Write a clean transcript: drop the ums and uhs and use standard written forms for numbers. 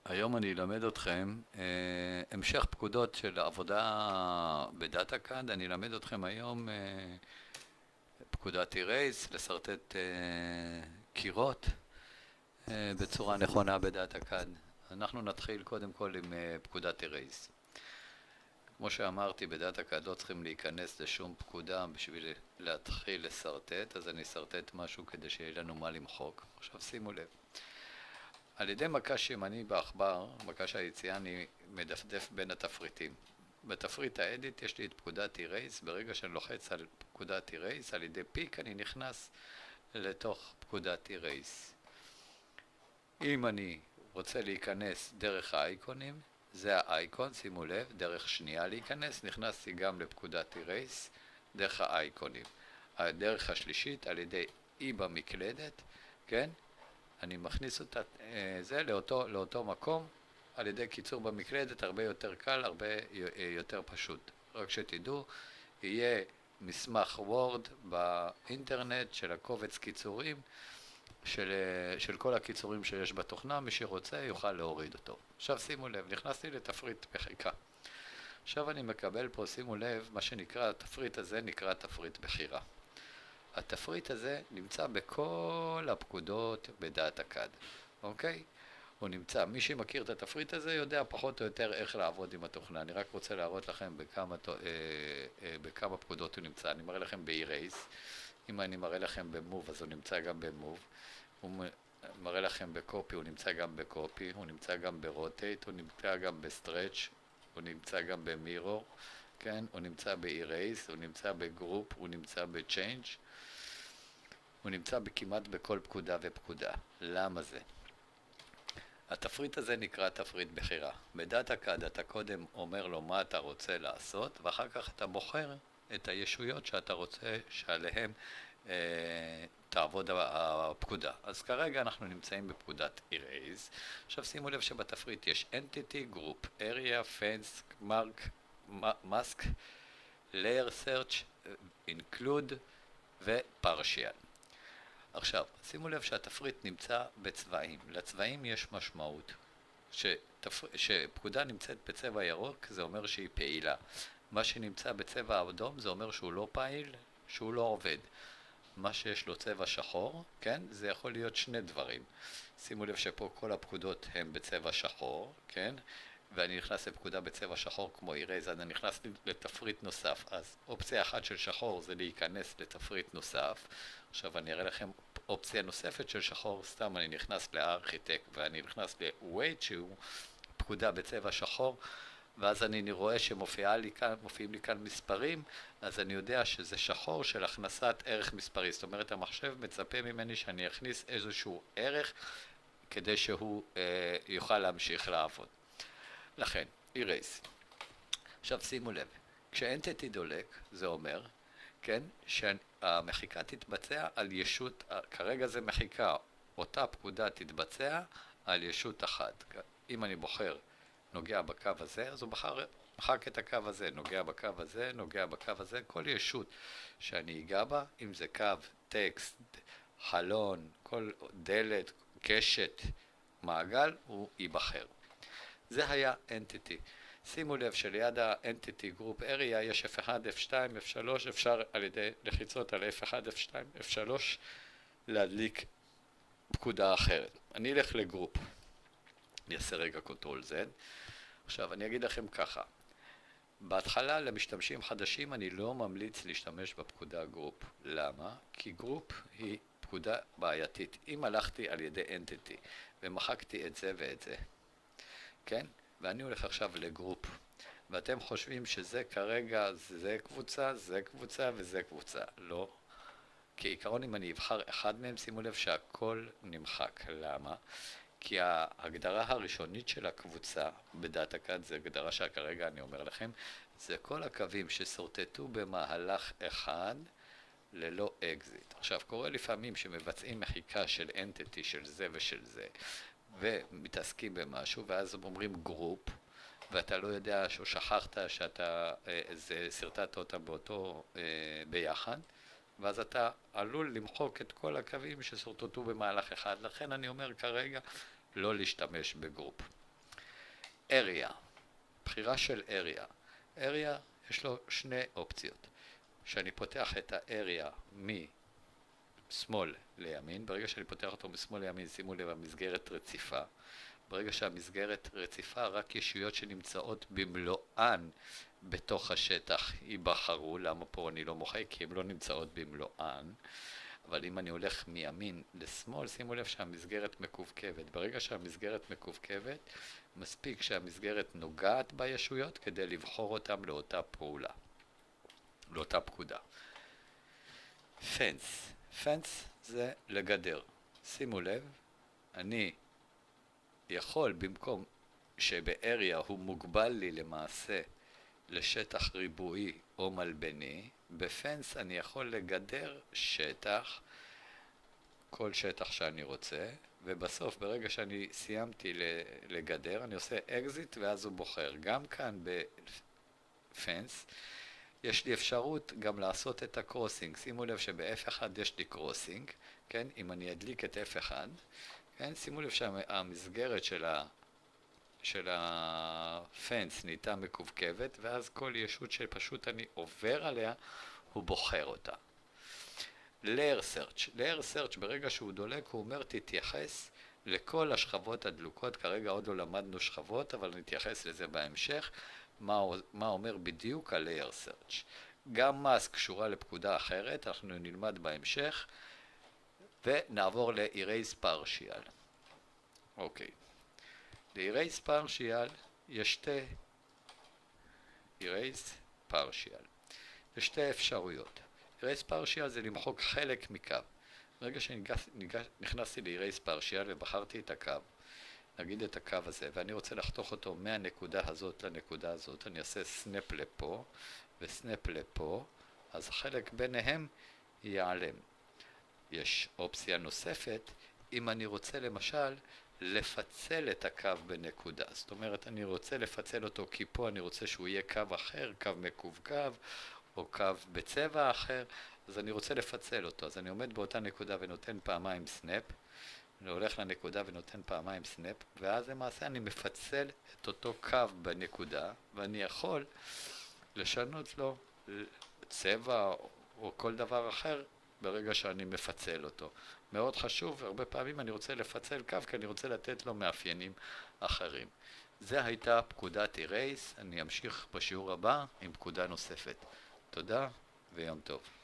היום אני אלמד אתכם המשך פקודות של עבודה בדאטה-קאד. אני אלמד אתכם היום פקודת Erase, לסרטט קירות בצורה נכונה בדאטה-קאד. אנחנו נתחיל קודם כל עם פקודת Erase. כמו שאמרתי, בדאטה-קאד לא צריכים להיכנס לשום פקודה בשביל להתחיל לסרטט, אז אני אסרטט משהו כדי שיהיה לנו מה למחוק. עכשיו שימו לב. על ידי מקש ימני בעכבר, מקש היציאה, אני מדפדף בין התפריטים. בתפריט האדיט יש לי את פקודת Erase. ברגע שאני לוחץ על פקודת Erase, על ידי פיק אני נכנס לתוך פקודת Erase. אם אני רוצה להיכנס דרך האייקונים, זה האייקון, שימו לב, דרך שנייה להיכנס, נכנסתי גם לפקודת Erase דרך האייקונים. הדרך השלישית על ידי E במקלדת, כן? אני מכניס אותה, זה לאותו מקום על ידי קיצור במקלדת, הרבה יותר קל, הרבה יותר פשוט. רק שתדעו, יהיה מסמך וורד באינטרנט של הקובץ קיצורים, של כל הקיצורים שיש בתוכנה, מי שרוצה יוכל להוריד אותו. עכשיו שימו לב, נכנסתי לתפריט מחיקה. עכשיו אני מקבל פה, שימו לב, מה שנקרא, התפריט הזה נקרא תפריט בחירה. התפריט הזה נמצא בכל הפקודות בדאטה-קאד, אוקיי? הוא נמצא, מי שמכיר את התפריט הזה יודע פחות או יותר איך לעבוד עם התוכנה. אני רק רוצה להראות לכם בכמה פקודות הוא נמצא. אני מראה לכם ב-Erase, אם אני מראה לכם ב-Move אז הוא נמצא גם ב-Move, הוא מראה לכם ב-Copy, הוא נמצא גם ב-Copy, הוא נמצא גם ב-Rotate, הוא נמצא גם ב-Stretch, הוא נמצא גם ב-Mirror, כן? הוא נמצא ב-Erase, הוא נמצא ב-Group, הוא נמצא ב-Change, הוא נמצא כמעט בכל פקודה ופקודה. למה זה? התפריט הזה נקרא תפריט בחירה. בדאטה-קאד אתה קודם אומר לו מה אתה רוצה לעשות, ואחר כך אתה בוחר את הישויות שאתה רוצה שעליהן תעבוד הפקודה. אז כרגע אנחנו נמצאים בפקודת Erase. עכשיו שימו לב שבתפריט יש Entity, Group, Area, Fence, Mark, Mask, Layer Search, Include ו-Partial. עכשיו, שימו לב שהתפריט נמצא בצבעים. לצבעים יש משמעות. שפקודה נמצאת בצבע ירוק, זה אומר שהיא פעילה. מה שנמצא בצבע אדום, זה אומר שהוא לא פעיל, שהוא לא עובד. מה שיש לו צבע שחור, כן? זה יכול להיות שני דברים. שימו לב שפה כל הפקודות הן בצבע שחור, כן? ואני נכנס לפקודה בצבע שחור כמו Erase, אז אני נכנס לתפריט נוסף. אז אופציה אחת של שחור זה להיכנס לתפריט נוסף. עכשיו אני אראה לכם אופציה נוספת של שחור, סתם אני נכנס לארכיטקט ואני נכנס ל-Weight שהוא פקודה בצבע שחור, ואז אני רואה שמופיעים לי כאן מספרים, אז אני יודע שזה שחור של הכנסת ערך מספרי. זאת אומרת, המחשב מצפה ממני שאני אכניס איזשהו ערך כדי שהוא יוכל להמשיך לעבוד. לכן, Erase. עכשיו שימו לב, כשאנטיטי דולק, זה אומר, כן, שהמחיקה תתבצע על ישות, כרגע זה מחיקה, אותה פקודה תתבצע על ישות אחת. אם אני בוחר נוגע בקו הזה, אז הוא מחק את הקו הזה, נוגע בקו הזה, נוגע בקו הזה, כל ישות שאני אגע בה, אם זה קו, טקסט, חלון, כל דלת, קשת, מעגל, הוא ייבחר. זה היה Entity. שימו לב שליד ה-Entity Group Area יש F1, F2, F3, אפשר על ידי לחיצות על F1, F2, F3 להדליק פקודה אחרת. אני אלך לגרופ. אני אעשה רגע Ctrl Z. עכשיו אני אגיד לכם ככה. בהתחלה למשתמשים חדשים אני לא ממליץ להשתמש בפקודה גרופ. למה? כי גרופ היא פקודה בעייתית. אם הלכתי על ידי Entity ומחקתי את זה ואת זה, כן? ואני הולך עכשיו לגרופ, ואתם חושבים שזה כרגע, זה קבוצה, זה קבוצה וזה קבוצה. לא. כעיקרון אם אני אבחר אחד מהם, שימו לב שהכל נמחק. למה? כי ההגדרה הראשונית של הקבוצה בדאטה-קאד, זה הגדרה שכרגע אני אומר לכם, זה כל הקווים שסורטטו במהלך אחד ללא אקזיט. עכשיו, קורה לפעמים שמבצעים מחיקה של אנטיטי של זה ושל זה, ומתעסקים במשהו, ואז אומרים גרופ, ואתה לא יודע או שכחת שאתה סרטטת אותה באותו ביחד, ואז אתה עלול למחוק את כל הקווים שסורטטו במהלך אחד. לכן אני אומר כרגע לא להשתמש בגרופ. area, בחירה של area. area יש לו שני אופציות. שאני פותח את ה-area משמאל לימין, ברגע שאני פותח אותו משמאל לימין, שימו לב, המסגרת רציפה. ברגע שהמסגרת רציפה, רק ישויות שנמצאות במלואן בתוך השטח ייבחרו. למה פה אני לא מוחק? כי הן לא נמצאות במלואן. אבל אם אני הולך מימין לשמאל, שימו לב שהמסגרת מקווקבת. ברגע שהמסגרת מקווקבת, מספיק שהמסגרת נוגעת בישויות כדי לבחור אותם לאותה פעולה, לאותה פקודה. פנס. פנס זה לגדר. שימו לב, אני יכול, במקום שבאריה הוא מוגבל לי למעשה לשטח ריבועי או מלבני, בפנס אני יכול לגדר שטח, כל שטח שאני רוצה, ובסוף ברגע שאני סיימתי לגדר אני עושה אקזיט ואז הוא בוחר. גם כאן בפנס יש לי אפשרות גם לעשות את הקרוסינג. שימו לב שב-F1 יש לי קרוסינג, כן? אם אני אדליק את F1, כן? שימו לב שהמסגרת של הפנס נהייתה מקווקבת, ואז כל ישות שפשוט אני עובר עליה, הוא בוחר אותה. Layer Search. Layer Search ברגע שהוא דולק, הוא אומר תתייחס לכל השכבות הדלוקות. כרגע עוד לא למדנו שכבות, אבל נתייחס לזה בהמשך. מה אומר בדיוק ה-Layer Search. גם mask קשורה לפקודה אחרת, אנחנו נלמד בהמשך, ונעבור ל-Erase Partial. אוקיי. ל-Erase Partial יש שתי אפשרויות. Erase Partial זה למחוק חלק מקו. ברגע שנכנסתי ל-Erase Partial ובחרתי את הקו, נגיד את הקו הזה, ואני רוצה לחתוך אותו מהנקודה הזאת לנקודה הזאת, אני אעשה סנאפ לפה וסנאפ לפה, אז חלק ביניהם ייעלם. יש אופציה נוספת, אם אני רוצה למשל לפצל את הקו בנקודה. זאת אומרת, אני רוצה לפצל אותו כי פה אני רוצה שהוא יהיה קו אחר, קו מקווקו, או קו בצבע אחר, אז אני רוצה לפצל אותו. אז אני עומד באותה נקודה ונותן פעמיים סנאפ, אני הולך לנקודה ונותן פעמיים סנאפ, ואז למעשה אני מפצל את אותו קו בנקודה, ואני יכול לשנות לו צבע או כל דבר אחר ברגע שאני מפצל אותו. מאוד חשוב, הרבה פעמים אני רוצה לפצל קו כי אני רוצה לתת לו מאפיינים אחרים. זה הייתה פקודת Erase, אני אמשיך בשיעור הבא עם פקודה נוספת. תודה ויום טוב.